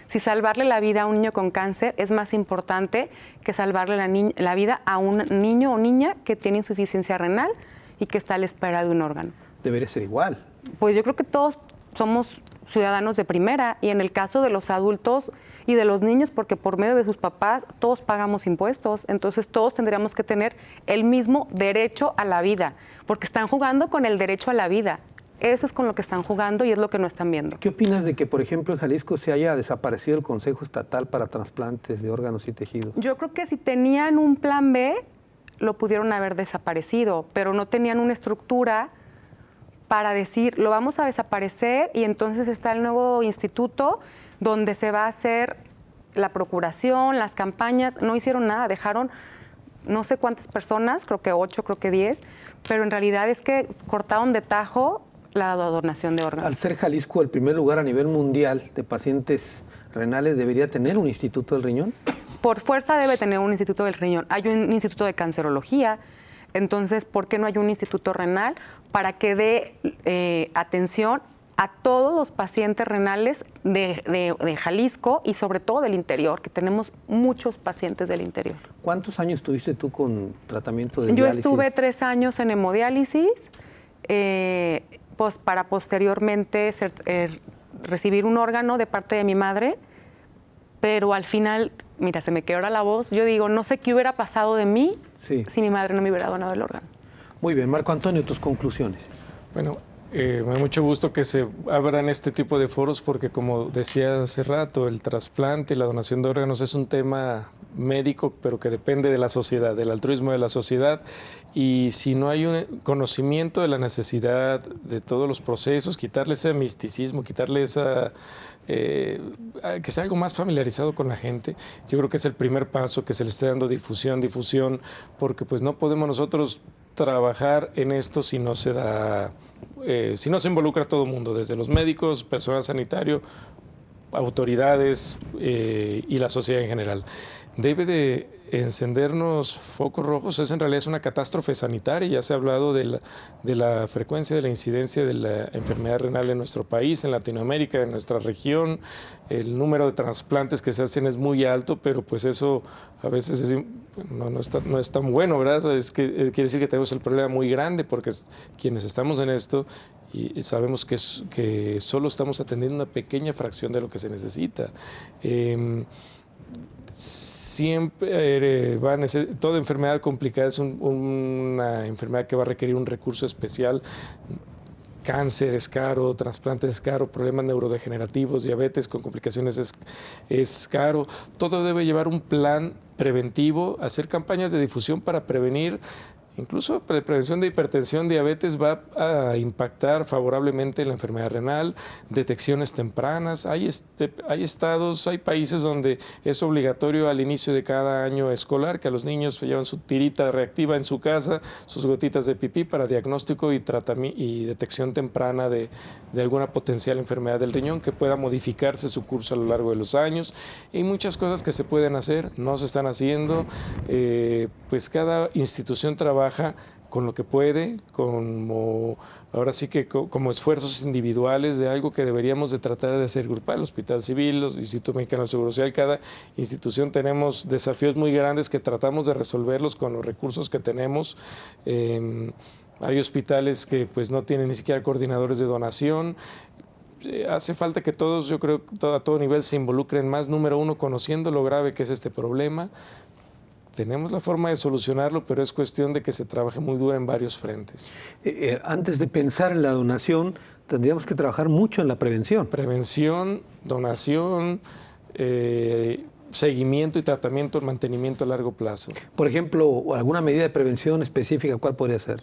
Si salvarle la vida a un niño con cáncer es más importante que salvarle la vida a un niño o niña que tiene insuficiencia renal y que está a la espera de un órgano. Debería ser igual. Pues yo creo que todos somos ciudadanos de primera, y en el caso de los adultos y de los niños, porque por medio de sus papás todos pagamos impuestos, entonces todos tendríamos que tener el mismo derecho a la vida, porque están jugando con el derecho a la vida. Eso es con lo que están jugando y es lo que no están viendo. ¿Qué opinas de que, por ejemplo, en Jalisco se haya desaparecido el Consejo Estatal para Trasplantes de Órganos y Tejidos? Yo creo que si tenían un plan B, lo pudieron haber desaparecido, pero no tenían una estructura para decir, lo vamos a desaparecer, y entonces está el nuevo instituto donde se va a hacer la procuración, las campañas. No hicieron nada, dejaron no sé cuántas personas, creo que 8, creo que 10, pero en realidad es que cortaron de tajo la donación de órganos. Al ser Jalisco el primer lugar a nivel mundial de pacientes renales, ¿debería tener un instituto del riñón? Por fuerza debe tener un instituto del riñón. Hay un instituto de cancerología. Entonces, ¿por qué no hay un instituto renal para que dé atención a todos los pacientes renales de Jalisco y sobre todo del interior, que tenemos muchos pacientes del interior? ¿Cuántos años tuviste tú con tratamiento de Yo diálisis? estuve 3 años en hemodiálisis, pues para posteriormente recibir un órgano de parte de mi madre, pero al final, mira, se me quebra la voz. Yo digo, no sé qué hubiera pasado de mí si mi madre no me hubiera donado el órgano. Muy bien, Marco Antonio, tus conclusiones. Bueno, me da mucho gusto que se abran este tipo de foros porque, como decía hace rato, el trasplante y la donación de órganos es un tema médico, pero que depende de la sociedad, del altruismo de la sociedad. Y si no hay un conocimiento de la necesidad de todos los procesos, quitarle ese misticismo, quitarle esa... que sea algo más familiarizado con la gente. Yo creo que es el primer paso, que se le esté dando difusión, porque pues no podemos nosotros trabajar en esto si no se da, si no se involucra a todo el mundo, desde los médicos, personal sanitario, autoridades y la sociedad en general. Debe de encendernos focos rojos. En realidad es una catástrofe sanitaria. Ya se ha hablado de la frecuencia, de la incidencia de la enfermedad renal en nuestro país, en Latinoamérica, en nuestra región. El número de trasplantes que se hacen es muy alto, pero pues eso a veces no es tan bueno, ¿verdad? Quiere decir que tenemos el problema muy grande, porque quienes estamos en esto y sabemos que solo estamos atendiendo una pequeña fracción de lo que se necesita. Siempre toda enfermedad complicada es una enfermedad que va a requerir un recurso especial. cáncer es caro, trasplante es caro, problemas neurodegenerativos, diabetes con complicaciones es caro. Todo debe llevar un plan preventivo, hacer campañas de difusión para prevenir. Incluso la prevención de hipertensión, diabetes va a impactar favorablemente en la enfermedad renal, detecciones tempranas. Hay estados, hay países donde es obligatorio al inicio de cada año escolar que a los niños llevan su tirita reactiva en su casa, sus gotitas de pipí para diagnóstico y detección temprana de alguna potencial enfermedad del riñón que pueda modificarse su curso a lo largo de los años. Hay muchas cosas que se pueden hacer, no se están haciendo. Pues cada institución trabaja con lo que puede, ahora sí que como esfuerzos individuales de algo que deberíamos de tratar de hacer grupal. El Hospital Civil, el Instituto Mexicano del Seguro Social, cada institución tenemos desafíos muy grandes que tratamos de resolverlos con los recursos que tenemos. Hay hospitales que pues no tienen ni siquiera coordinadores de donación. Hace falta que todos, yo creo, a todo nivel se involucren más. Número uno, conociendo lo grave que es este problema. Tenemos la forma de solucionarlo, pero es cuestión de que se trabaje muy duro en varios frentes. Antes de pensar en la donación, tendríamos que trabajar mucho en la prevención. Prevención, donación, seguimiento y tratamiento, mantenimiento a largo plazo. Por ejemplo, alguna medida de prevención específica, ¿cuál podría ser?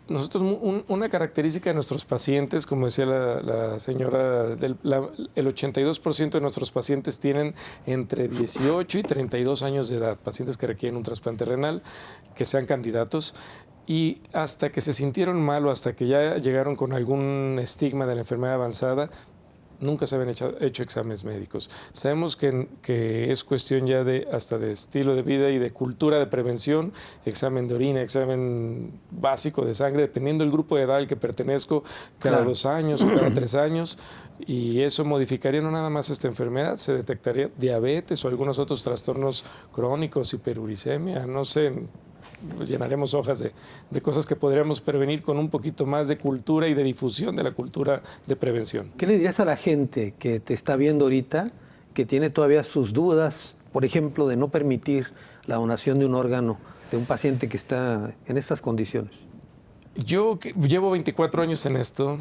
Nosotros, una característica de nuestros pacientes, como decía la señora, el 82% de nuestros pacientes tienen entre 18 y 32 años de edad, pacientes que requieren un trasplante renal, que sean candidatos, y hasta que se sintieron mal o hasta que ya llegaron con algún estigma de la enfermedad avanzada, nunca se habían hecho exámenes médicos. Sabemos que es cuestión ya hasta de estilo de vida y de cultura de prevención, examen de orina, examen básico de sangre, dependiendo del grupo de edad al que pertenezco, cada 2 años o cada 3 años, y eso modificaría no nada más esta enfermedad, se detectaría diabetes o algunos otros trastornos crónicos, hiperuricemia, no sé. Llenaremos hojas de cosas que podríamos prevenir con un poquito más de cultura y de difusión de la cultura de prevención. ¿Qué le dirías a la gente que te está viendo ahorita, que tiene todavía sus dudas, por ejemplo, de no permitir la donación de un órgano de un paciente que está en estas condiciones? Yo llevo 24 años en esto.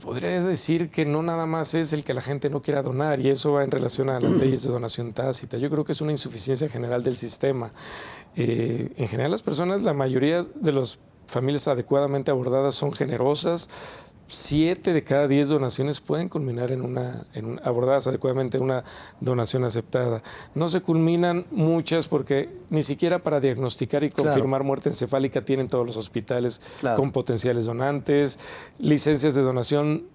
Podría decir que no nada más es el que la gente no quiera donar, y eso va en relación a las leyes de donación tácita. Yo creo que es una insuficiencia general del sistema. En general, las personas, la mayoría de las familias adecuadamente abordadas son generosas. 7 de cada 10 donaciones pueden culminar abordadas adecuadamente en una donación aceptada. No se culminan muchas porque ni siquiera para diagnosticar y confirmar muerte encefálica tienen todos los hospitales con potenciales donantes, licencias de donación.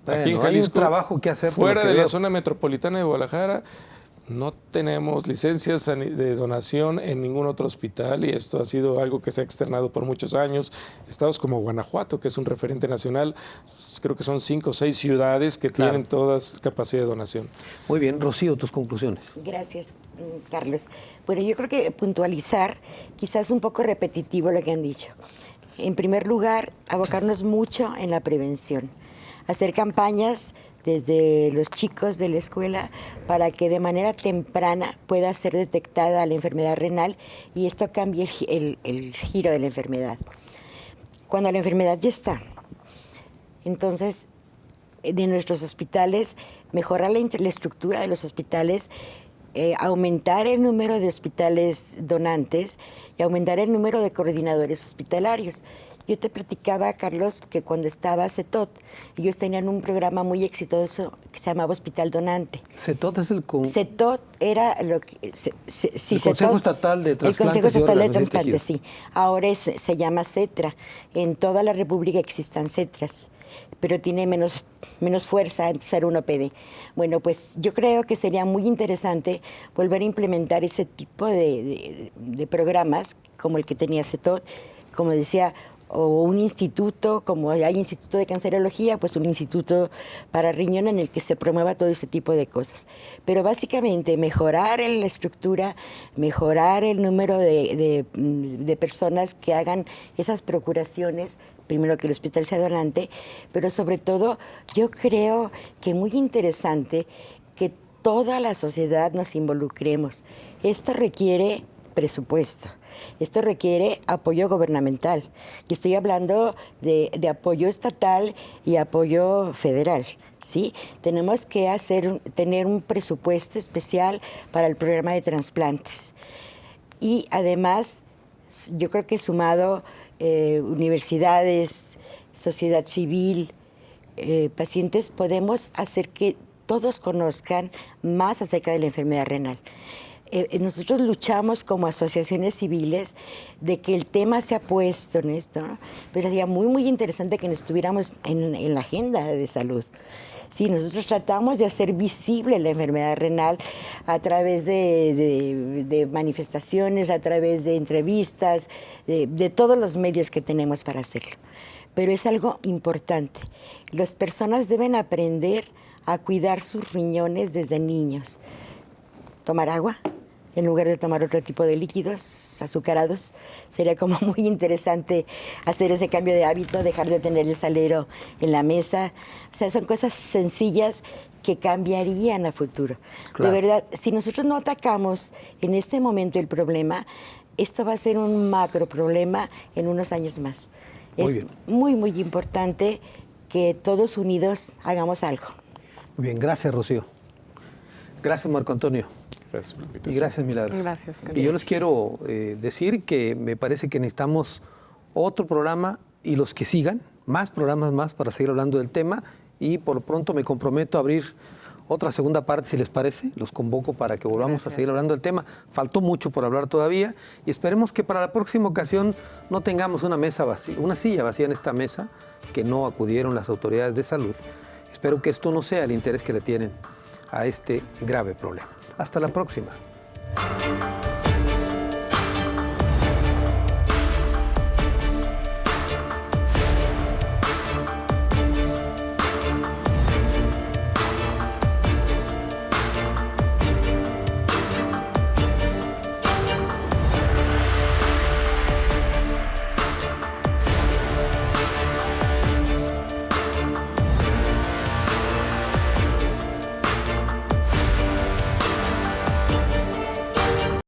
Bueno, aquí en Jalisco, hay un trabajo que hacer fuera de la zona metropolitana de Guadalajara. No tenemos licencias de donación en ningún otro hospital, y esto ha sido algo que se ha externado por muchos años. Estados como Guanajuato, que es un referente nacional, creo que son 5 o 6 ciudades que tienen todas capacidad de donación. Muy bien, Rocío, tus conclusiones. Gracias, Carlos. Bueno, yo creo que puntualizar, quizás un poco repetitivo lo que han dicho. En primer lugar, abocarnos mucho en la prevención, hacer campañas desde los chicos de la escuela para que de manera temprana pueda ser detectada la enfermedad renal y esto cambie el giro de la enfermedad. Cuando la enfermedad ya está, entonces de nuestros hospitales, mejorar la estructura de los hospitales, aumentar el número de hospitales donantes y aumentar el número de coordinadores hospitalarios. Yo te platicaba, Carlos, que cuando estaba CETOT, ellos tenían un programa muy exitoso que se llamaba Hospital Donante. ¿CETOT es el CETOT era lo que... el Consejo Estatal de Trasplantes. El Consejo Estatal de Trasplantes, sí. Ahora se llama CETRA. En toda la República existen CETRAs, pero tiene menos fuerza antes ser un OPD. Bueno, pues yo creo que sería muy interesante volver a implementar ese tipo de programas como el que tenía CETOT, como decía, o un instituto, como hay instituto de cancerología, pues un instituto para riñón en el que se promueva todo ese tipo de cosas. Pero básicamente mejorar la estructura, mejorar el número de personas que hagan esas procuraciones, primero que el hospital sea donante, pero sobre todo yo creo que muy interesante que toda la sociedad nos involucremos. Esto requiere presupuesto. Esto requiere apoyo gubernamental. Y estoy hablando de apoyo estatal y apoyo federal. ¿Sí? Tenemos que tener un presupuesto especial para el programa de trasplantes. Y además, yo creo que sumado universidades, sociedad civil, pacientes, podemos hacer que todos conozcan más acerca de la enfermedad renal. Nosotros luchamos como asociaciones civiles de que el tema sea puesto en esto, ¿no? Pues sería muy, muy interesante que estuviéramos en la agenda de salud. Sí, nosotros tratamos de hacer visible la enfermedad renal a través de manifestaciones, a través de entrevistas, de todos los medios que tenemos para hacerlo. Pero es algo importante. Las personas deben aprender a cuidar sus riñones desde niños. Tomar agua en lugar de tomar otro tipo de líquidos azucarados. Sería como muy interesante hacer ese cambio de hábito, dejar de tener el salero en la mesa. O sea, son cosas sencillas que cambiarían a futuro. Claro. De verdad, si nosotros no atacamos en este momento el problema, esto va a ser un macro problema en unos años más. Es muy, muy importante que todos unidos hagamos algo. Muy bien, gracias, Rocío. Gracias, Marco Antonio. Gracias por la invitación. Y gracias, Milagros. Gracias, y yo les quiero decir que me parece que necesitamos otro programa y los que sigan, más programas más para seguir hablando del tema, y por lo pronto me comprometo a abrir otra segunda parte, si les parece. Los convoco para que volvamos a seguir hablando del tema. Faltó mucho por hablar todavía y esperemos que para la próxima ocasión no tengamos una mesa vacía, una silla vacía en esta mesa, que no acudieron las autoridades de salud. Espero que esto no sea el interés que le tienen a este grave problema. Hasta la próxima.